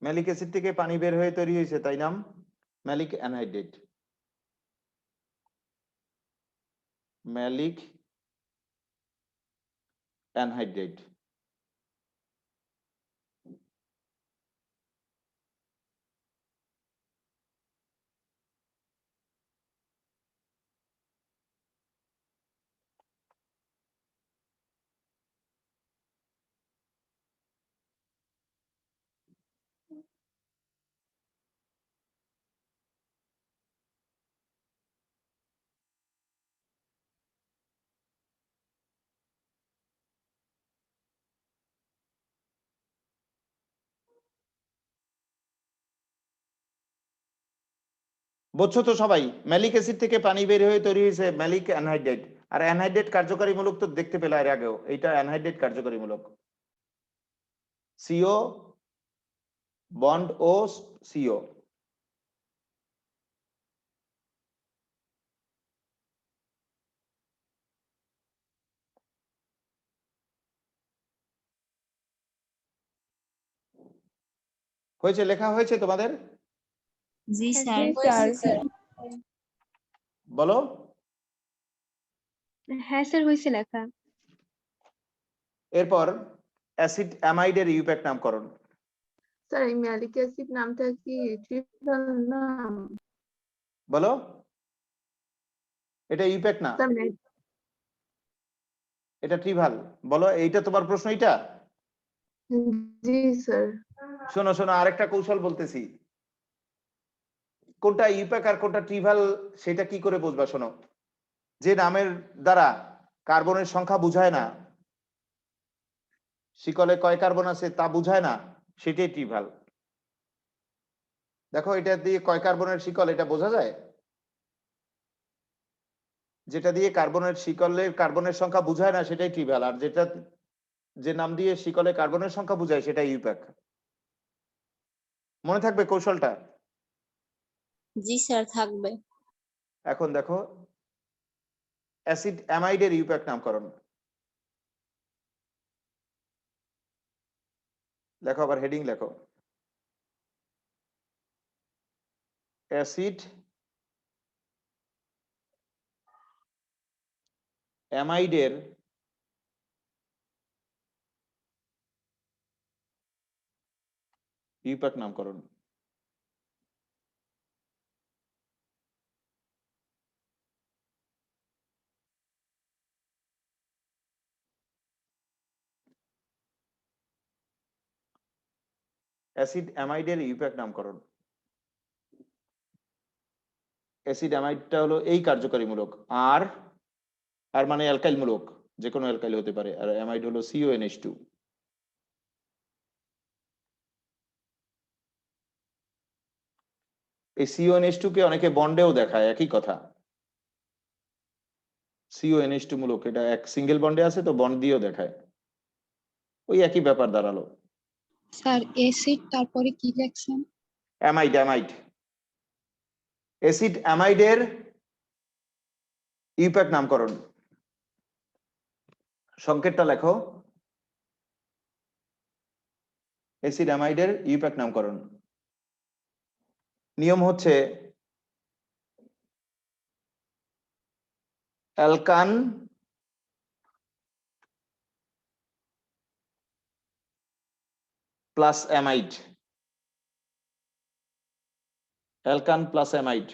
ম্যালিক অ্যাসিড থেকে পানি বের হয়ে তৈরি হয়েছে, তাই নাম ম্যালিক অ্যানহাইড্রেট। Malic anhydrate. বুঝছো তো সবাই? ম্যালিক অ্যাসিড থেকে পানি বের হয়ে তৈরি হয়েছে ম্যালিক অ্যানহাইড্রেট। আর অ্যানহাইড্রেট কার্যকারীমূলক তো দেখতে পেলে এর আগেও, এইটা অ্যানহাইড্রেট কার্যকারীমূলক। সিও বন্ড ও সিও। হয়েছে, লেখা হয়েছে তোমাদের? জি হ্যাঁ, স্যার। বলো। হ্যাঁ স্যার, হয়েছে লেখা। এরপর অ্যাসিড অ্যামাইডের ইউপ্যাক নামকরণ। স্যার এই ম্যালিক অ্যাসিড নামটা কি ট্রিপল নাম? বলো, এটা ইউপ্যাক না, স্যার এটা ট্রিভাল। বলো, এইটা তোমার প্রশ্ন? এটা জি স্যার। শোনো শোনো, আরেকটা কৌশল বলতেছি, কোনটা ইউপ্যাক আর কোনটা ট্রিভাল সেটা কি করে বুঝবা? শোনো, যে নামের দ্বারা কার্বনের সংখ্যা বুঝায় না, শিকলে কয় কার্বন আছে তা বুঝায় না, সেটাই ট্রিভাল। দেখো, এটা দিয়ে কয় কার্বনের শিকল এটা বোঝা যায়? যেটা দিয়ে কার্বনের শিকলের কার্বনের সংখ্যা বুঝায় না সেটাই ট্রিভাল, আর যেটা যে নাম দিয়ে শিকলে কার্বনের সংখ্যা বুঝায় সেটা ইউপ্যাক। মনে থাকবে কৌশলটা? জি স্যার, থাকবে। এখন দেখো, অ্যাসিড অ্যামাইডের ইউপ্যাক নামকরণ লেখো, আবার হেডিং লেখো, অ্যাসিড অ্যামাইডের ইউপ্যাক নামকরণ। অ্যাসিড অ্যামাইডের ইউপ্যাক নামকরণ। অ্যাসিড অ্যামাইডটা হলো এই কার্যকারী মূলক, আর আর মানে অ্যালকাইল মূলক, যে কোনো অ্যালকাইল হতে পারে, আর অ্যামাইড হলো CONH2। এই CONH2 কে অনেকে বন্ডেও দেখায়, একই কথা। CONH2 মূলক, এটা এক সিঙ্গেল বন্ডে আছে তো বন্ড দিয়েও দেখায়, ওই একই ব্যাপার দাঁড়ালো। স্যার অ্যাসিড তারপরে কি লিখছেন? অ্যামাইড, অ্যামাইড, অ্যাসিড অ্যামাইডের ইউপ্যাক নামকরণ। সংকেতটা লেখো, অ্যাসিড অ্যামাইডের ইউপ্যাক নামকরণ। নিয়ম হচ্ছে alkane plus amide, alkane plus amide.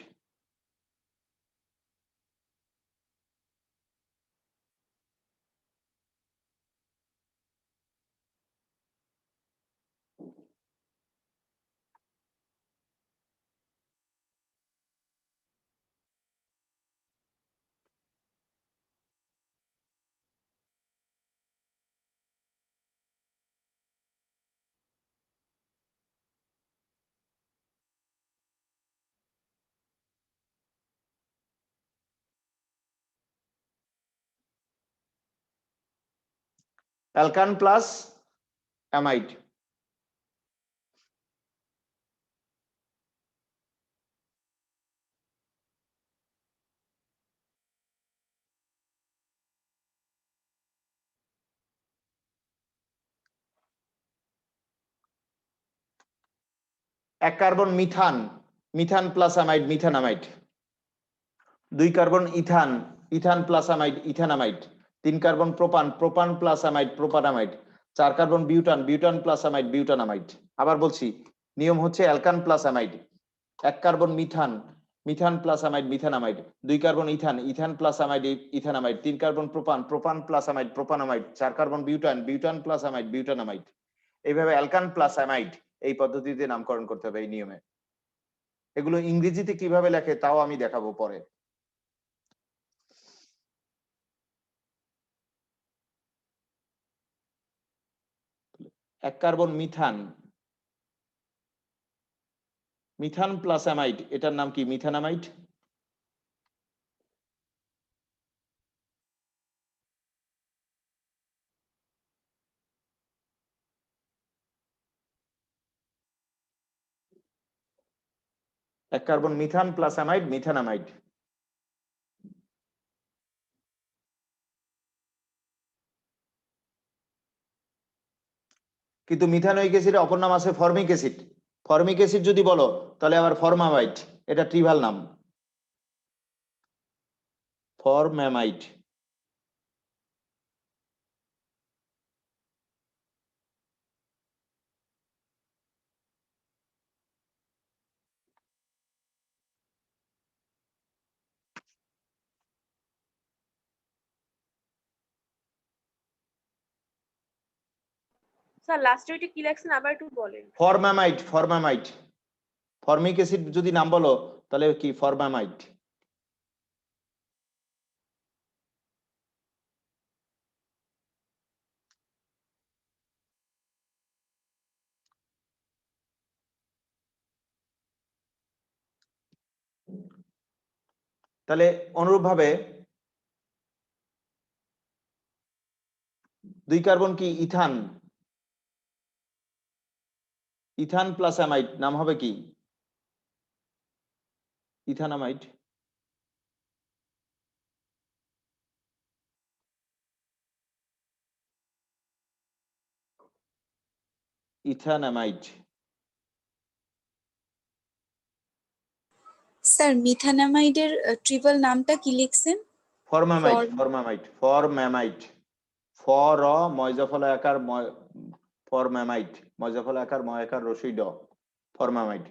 Alkane plus amide. এক carbon methane, methane plus amide, methanamide. 2 carbon ethane, ethane plus amide, ethanamide. 3 carbon propane, propane plus amide, propanamide. 4 carbon butane, butane plus amide, butanamide. আবার বলছি, নিয়ম হচ্ছে alkane plus amide. 1 carbon methane, methane plus amide, methanamide. 2 carbon ethane, ethane plus amide, ethanamide. 3 carbon propane, propane plus amide, propanamide. 4 carbon butane, butane plus amide, butanamide. এইভাবে alkane plus amide এই পদ্ধতিতে নামকরণ করতে হবে এই নিয়মে। এগুলো ইংরেজিতে কিভাবে লেখে তাও আমি দেখাবো পরে। এক carbon methane, methane plus amide, এটার নাম কি? মিথানামাইড। এক কার্বন মিথান প্লাস অ্যামাইড, মিথানামাইড। কিন্তু মিথানোয়িক অ্যাসিডের অপর নাম আছে ফর্মিক অ্যাসিড। ফর্মিক অ্যাসিড যদি বলো তাহলে আবার ফর্মামাইড, এটা ট্রিভাল নাম, ফর্মামাইড। স্যার লাস্টে ওইটা কি লেখছেন আবার একটু বলেন। ফরমামাইড, ফরমামাইড, ফর্মিক অ্যাসিড যদি নাম বলো তাহলে কি ফরমামাইড। তাহলে অনুরূপভাবে 2 কার্বন কি ইথান, ইথান প্লাস অ্যামাইড নাম হবে কি ইথানামাইড। ইথানামাইড। স্যার মিথানামাইডের ট্রিপল নামটা কি লিখছেন? ফরমামাইড, ফরমামাইড, ফরমামাইড, ফর ময়জাফল আকার ফরমামাইড, ময়জাফল আকার ময়াকার রসই ড, ফরমামাইড।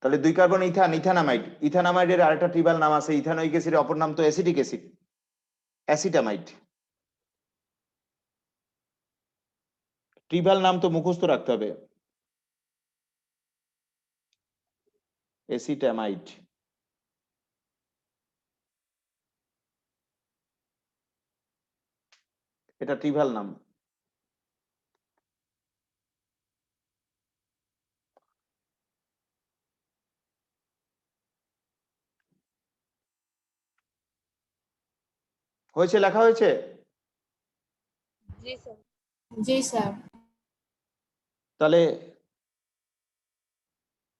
তাহলে 2 কার্বন ইথান, ইথানামাইড। ইথানামাইডের আরেকটা ট্রিপল নাম আছে, ইথানোয়িক অ্যাসিডের অপর নাম তো অ্যাসিটিক অ্যাসিড, অ্যাসিটামাইড। ট্রিপল নাম তো মুখস্থ রাখতে হবে, অ্যাসিটামাইড। এটা ট্রিপল নাম। হয়েছে, লেখা হয়েছে? জি স্যার। জি স্যার। তাহলে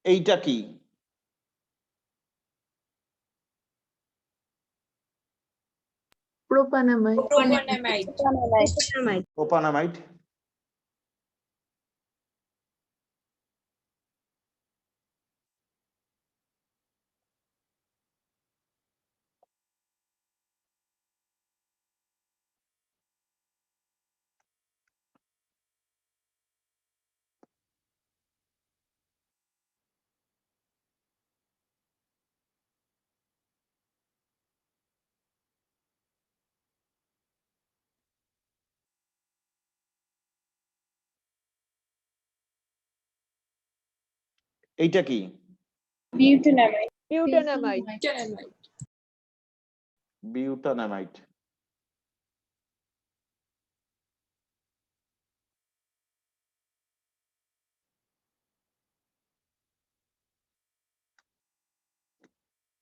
এইটা কি? প্রোপানামাইড। প্রোপানামাইড। এইটা কি? বিউটানামাইড। বিউটানামাইড।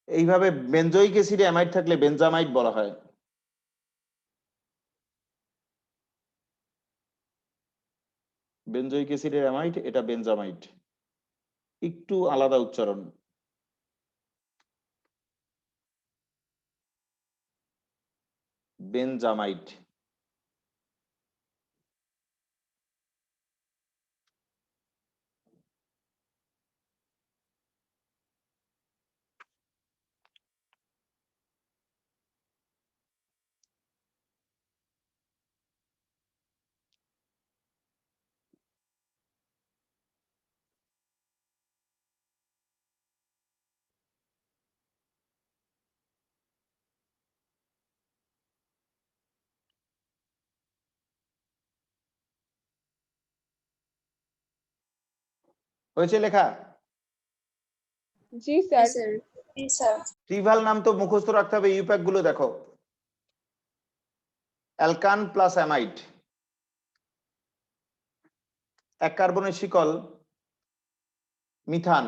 এইভাবে বেনজোইক অ্যাসিডে অ্যামাইড থাকলে বেনজামাইড বলা হয়। বেনজোইক অ্যাসিডের অ্যামাইড, এটা বেনজামাইড, একটু আলাদা উচ্চারণ। বেনজামাইড। হয়েছে লেখা? জি স্যার। ট্রিভাল নাম তো মুখস্থ রাখতে হবে। ইউপ্যাক গুলো দেখো, অ্যালকান প্লাস অ্যামাইড, 1 কার্বনের শিকল মিথান,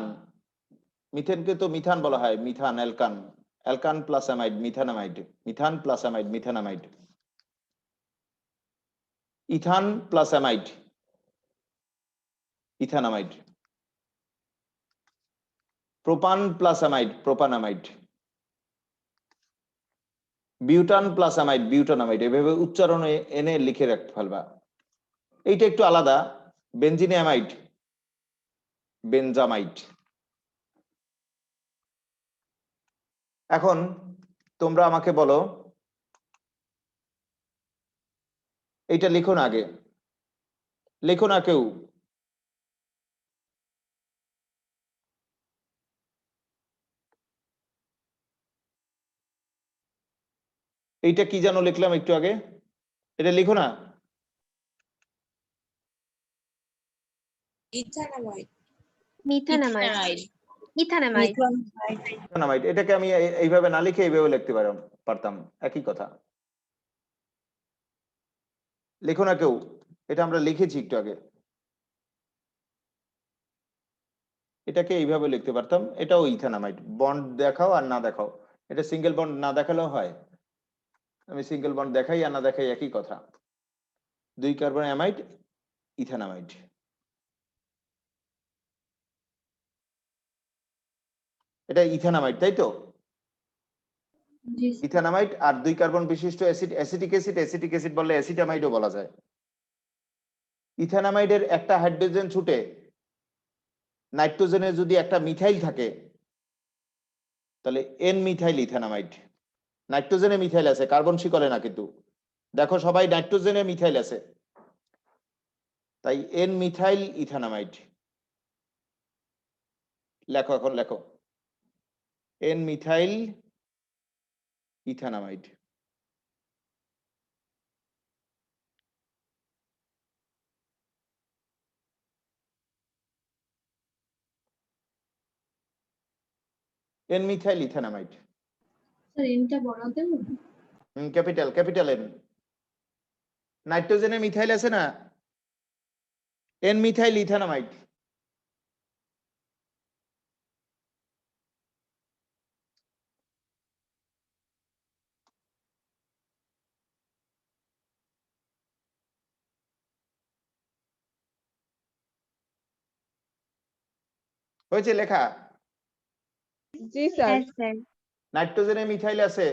মিথেনকে তো মিথান বলা হয়, methane alkane, alkane plus amide methanamide, methane plus amide methanamide. Ethane plus amide ethanamide. Propane plus amide propanamide. Butane plus amide butanamide. এভাবে উচ্চারণে এনে লিখে রাখতে ফেলবা। এইটা একটু আলাদা, বেনজিনে অ্যামাইড বেনজামাইড। এখন তোমরা আমাকে বলো, এইটা লিখো না, আগে লেখো না কেউ। এইটা কি যেন লিখলাম একটু আগে, এটা লিখো না। ইথানামাইড মিথানামাইড ইথানামাইড ইথানামাইড, এটাকে আমি এইভাবে না লিখে এইভাবে লিখতে পারতাম, একই কথা। লেখো না কেউ, এটা আমরা লিখেছি একটু আগে, এটাকে এইভাবে লিখতে পারতাম, এটাও ইথানামাইড। বন্ড দেখাও আর না দেখাও, এটা সিঙ্গেল বন্ড না দেখালেও হয়, আমি সিঙ্গেল বন্ড দেখাই আর না দেখাই একই কথা। 2 কার্বন অ্যামাইড ইথানামাইড। এটা ইথানামাইড, তাই তো? জি স্যার। ইথানামাইড আর 2 কার্বন বিশিষ্ট অ্যাসিড, অ্যাসিটিক অ্যাসিড বললে অ্যাসিটামাইডও বলা যায়। ইথানামাইডের একটা হাইড্রোজেন ছুটে নাইট্রোজেনে যদি একটা মিথাইল থাকে তাহলে এন মিথাইল ইথানামাইড। নাইট্রোজেনে মিথাইল আছে, কার্বন শিকলে না, কিন্তু দেখো সবাই নাইট্রোজেনে মিথাইল আছে, তাই এন মিথাইল ইথানামাইড। লেখো, এখন লেখো N methyl ethanamide. N methyl ethanamide, sir এনটা বড় দেব? Capital N. নাইট্রোজেনে মিথাইল আছে না, এন মিথাইল ইথানামাইড। হয়েছে লেখা? জি স্যার। হ্যাঁ স্যার। নাইট্রোজেনে মিথাইল আছে,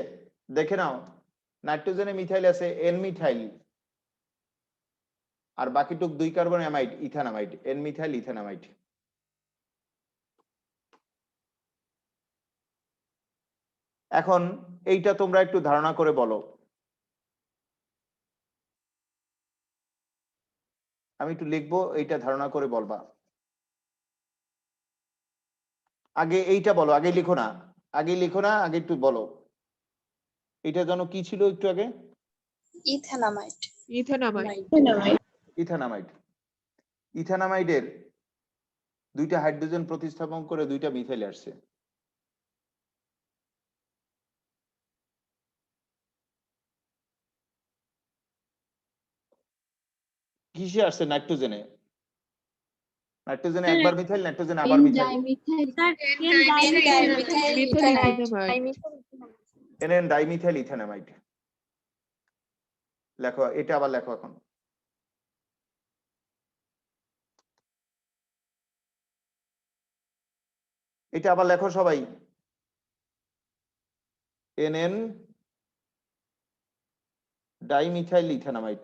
দেখে নাও, নাইট্রোজেনে মিথাইল আছে এন মিথাইল, আর বাকিটুক 2 carbon amide ethanamide, N methyl ethanamide. এখন এইটা তোমরা একটু ধারণা করে বলো, আমি একটু লিখবো, এইটা ধারণা করে বলবা। আগে এইটা বলো, আগে লিখো না, আগে একটু বলো এটা যেন কি ছিল একটু আগে? ইথানামাইড ইথানামাইড। ইথানামাইডের 2টা হাইড্রোজেন প্রতিস্থাপন করে 2টা মিথাইল আসছে। কিসে আসছে? নাইট্রোজেনে একবার মিথাইল, নাইট্রোজেনে আবার N methyl. Dimethyl. Sir N dimethyl ethanamide. লেখো, এটা আবার লেখো এখন। এটা আবার লেখো সবাই, এন ডাইমিথাইল ইথানামাইড।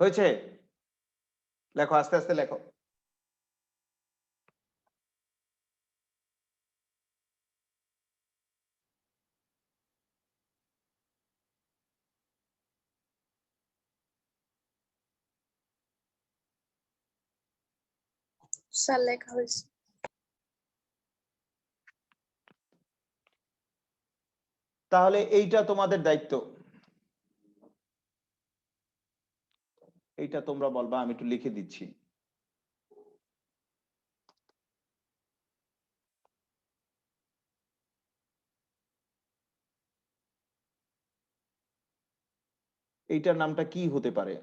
হয়েছে? লেখো, আস্তে আস্তে লেখো। স্যার লেখা হয়েছে। তাহলে এইটা তোমাদের দায়িত্ব, এইটা তোমরা বলবা, আমি একটু লিখে দিচ্ছি। এইটার নামটা কি হতে পারে?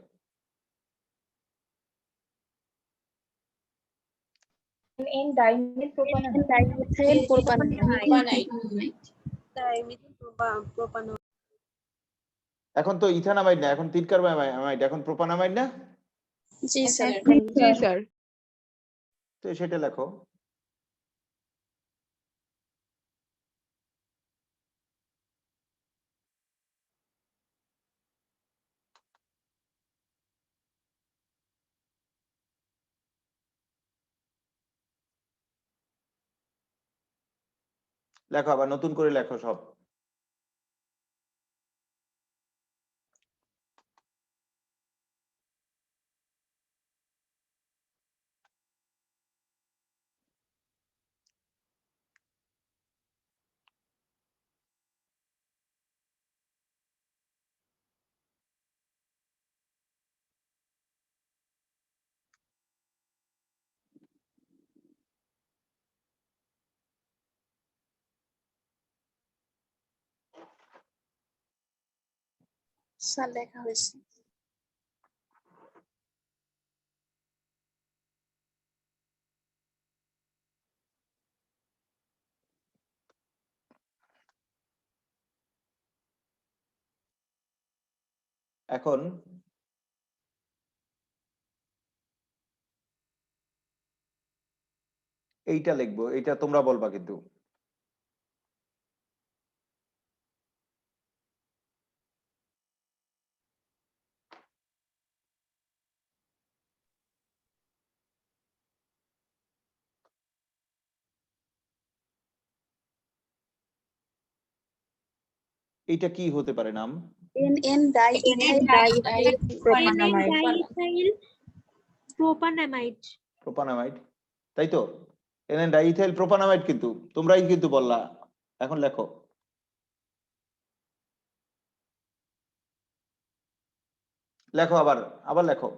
N dimethyl propanide. এখন তো ইথানামাইড না, এখন 3 কার্বন অ্যামাইড, এখন প্রোপানামাইড না? জি স্যার। জি স্যার। তো সেটা লেখো। লেখো আবার নতুন করে লেখো সব। স্যার লেখা হয়েছে। এখন এইটা লিখবো, এইটা তোমরা বলবা কিন্তু। এইটা কি হতে পারে নাম? NN diethyl diethyl প্রোপানামাইড। প্রোপানামাইড, তাই তো? এনএন ডাইইথাইল প্রোপানামাইড কিন্তু তোমরাই কিন্তু বললা। এখন লেখো। লেখো আবার, আবার লেখো।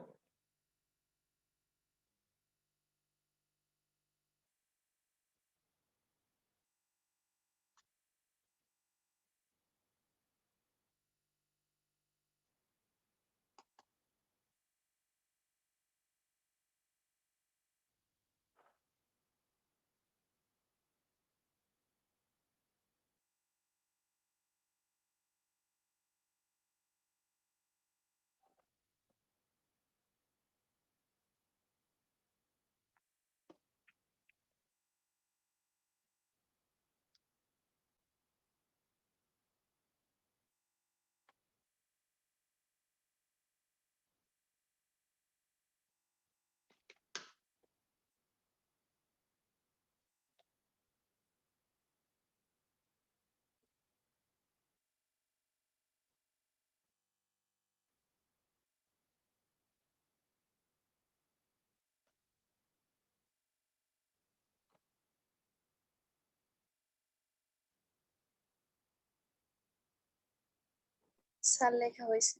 স্যার লেখা হয়েছে।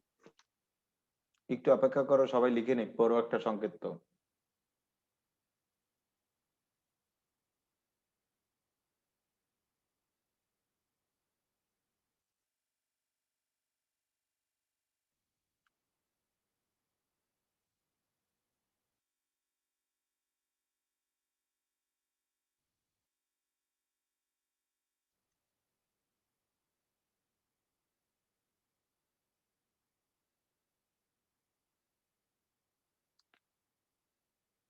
একটু অপেক্ষা করো, সবাই লিখে নিক, বড় একটা সংকেত তো।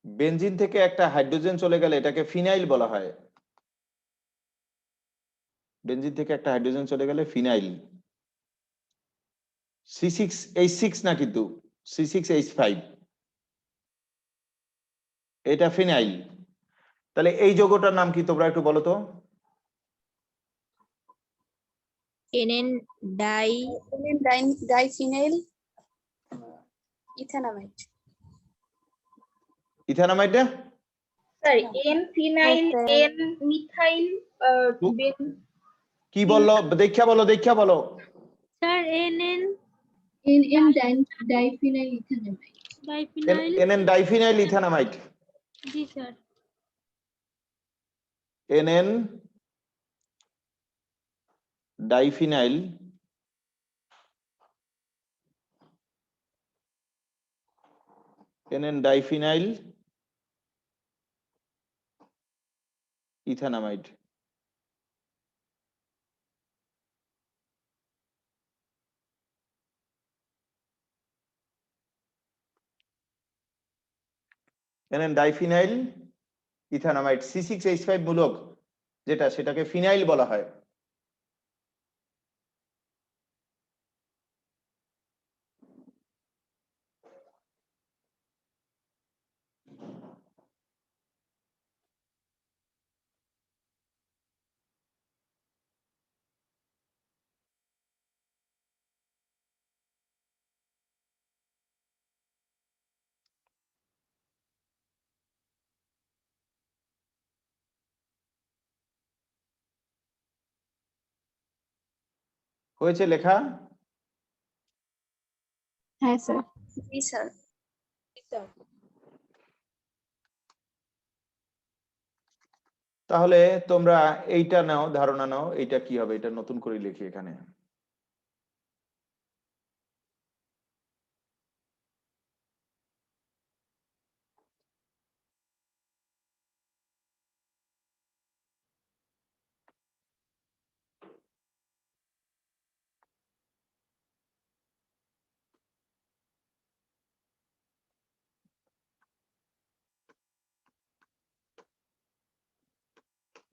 বেনজিন থেকে একটা হাইড্রোজেন চলে গেলে এটাকে ফিনাইল বলা হয়। বেনজিন থেকে একটা হাইড্রোজেন চলে গেলে ফিনাইল। C6H6 না কিন্তু, C6H5, এটা ফিনাইল। তাহলে এই যৌগটার নাম কি তোমরা একটু বলো তো? NN diphenyl ethanamide. ইথানামাইড না? Sir N phenyl N methyl কি বললো দেখা বলো, দেখা বলো। Sir NN diphenyl ethanamide. Diphenyl. NN diphenyl ethanamide. জি sir. NN diphenyl ethanamide. NN diphenyl ethanamide C6H5 মূলক যেটা, সেটাকে ফিনাইল বলা হয়। হয়েছে লেখা? হ্যাঁ স্যার। জি স্যার। তাহলে তোমরা এইটা নাও, ধারণা নাও এইটা কি হবে, এটা নতুন করে লিখি এখানে।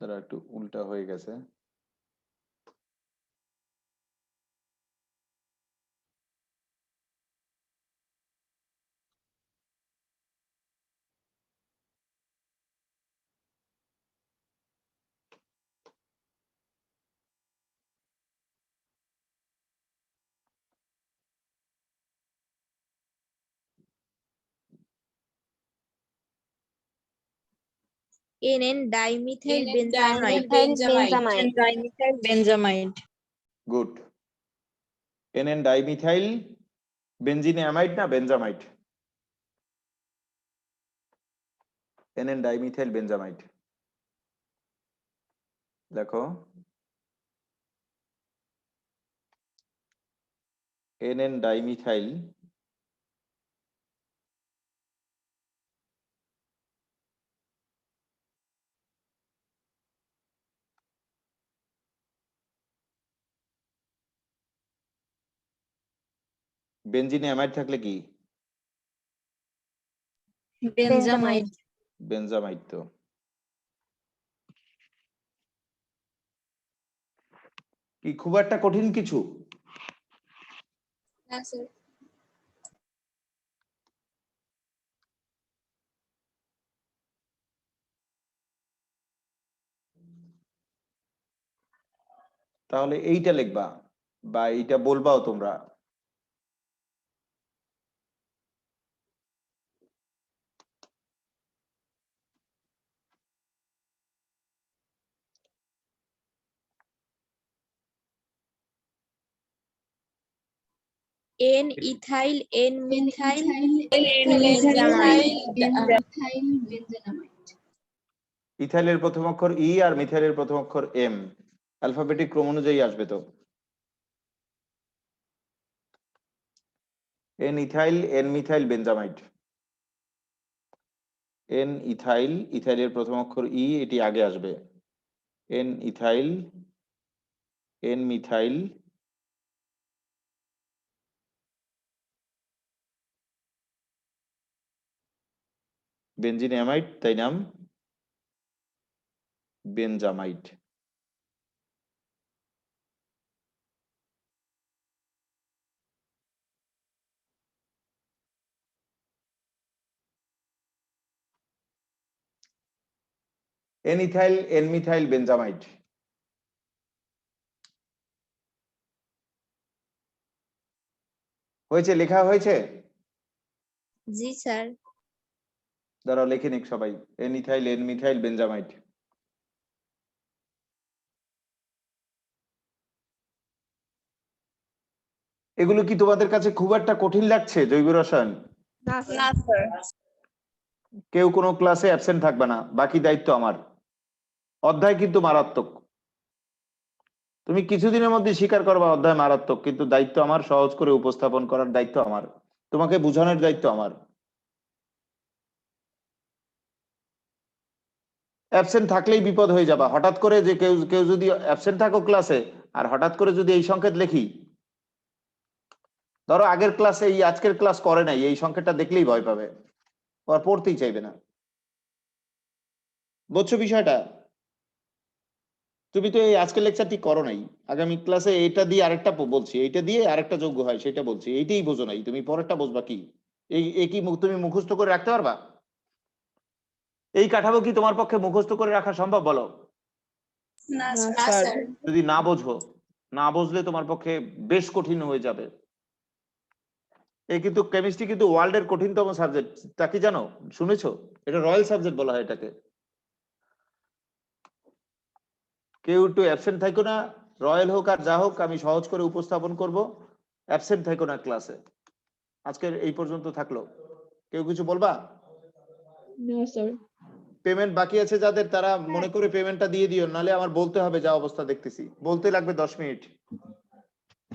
তারা একটু উল্টা হয়ে গেছে। NN dimethyl benzamide. Benzamide. Good. NN dimethyl benzenamide না বেনজামাইড? NN dimethyl বেনজামাইড। দেখো NN ডাইমিথাইল বেনজিনে অ্যামাইড থাকলে কি? বেঞ্জামাইড। বেনজামাইড। তো কি খুব একটা কঠিন কিছু? হ্যাঁ স্যার। তাহলে এইটা লিখবা বা এইটা বলবাও তোমরা। N-ethyl N-methyl ইথাইলের প্রথম অক্ষর ই আর মিথাইলের প্রথম অক্ষর এম, অ্যালফাবেটিক ক্রম অনুযায়ী আসবে। তো N-ethyl N-methyl বেনজামাইড। N-ethyl, ইথাইলের প্রথম অক্ষর ই, এটি আগে আসবে। N-ethyl N-methyl বেনজিনঅ্যামাইড, তাই নাম বেনজামাইড। N-ethyl N-methyl বেনজামাইড। হয়েছে? লেখা হয়েছে? জি স্যার। দাঁড়াও লিখে নিক সবাই। N-ethyl N-methyl বেনজামাইড। এগুলো কি তোমাদের কাছে খুব একটা কঠিন লাগছে? জৈব রসায়ন না না স্যার। কেউ কোনো ক্লাসে অ্যাবসেন্ট থাকবে না, বাকি দায়িত্ব আমার। অধ্যায় কিন্তু মারাত্মক, তুমি কিছুদিনের মধ্যে স্বীকার করবা অধ্যায় মারাত্মক, কিন্তু দায়িত্ব আমার সহজ করে উপস্থাপন করার দায়িত্ব আমার, তোমাকে বোঝানোর দায়িত্ব আমার। অ্যাবসেন্ট থাকলেই বিপদ হয়ে যাবা। হঠাৎ করে যে কেউ কেউ যদি অ্যাবসেন্ট থাকো ক্লাসে, আর হঠাৎ করে যদি এই সংকেত লিখি, ধরো আগের ক্লাসে এই আজকের ক্লাস করে নাই, এই সংকেতটা দেখলেই ভয় পাবে, আর পড়তেই চাইবে না। বুঝছো বিষয়টা? তুমি তো এই আজকের লেকচারটি করো নাই, আগামী ক্লাসে এটা দিয়ে আরেকটা বলছি, এইটা দিয়ে আরেকটা যোগ্য হয় সেটা বলছি, এইটাই বোঝো নাই, তুমি পরেরটা বুঝবা কি? এই কি তুমি মুখস্থ করে রাখতে পারবা? এই কাঠামো কি তোমার পক্ষে মুখস্থ করে রাখা সম্ভব? বলো। না স্যার। যদি না বোঝো, না বুঝলে তোমার পক্ষে বেশ কঠিন হয়ে যাবে। এই কিন্তু কেমিস্ট্রি কিন্তু ওয়ার্ল্ডের কঠিনতম সাবজেক্ট, তা কি জানো? শুনেছো? এটা রয়্যাল সাবজেক্ট বলা হয় এটাকে। কেউ একটু অ্যাবসেন্ট থাকো না, রয়্যাল হোক আর যা হোক আমি সহজ করে উপস্থাপন করব, অ্যাবসেন্ট থেকো না ক্লাসে। আজকের এই পর্যন্ত থাকলো। কেউ কিছু বলবা? না স্যার। পেমেন্ট বাকি আছে যাদের, তারা মনে করে পেমেন্টটা দিয়ে দিও, নালে আমার বলতে হবে যা অবস্থা দেখতেছি। বলতে লাগবে 10 মিনিট।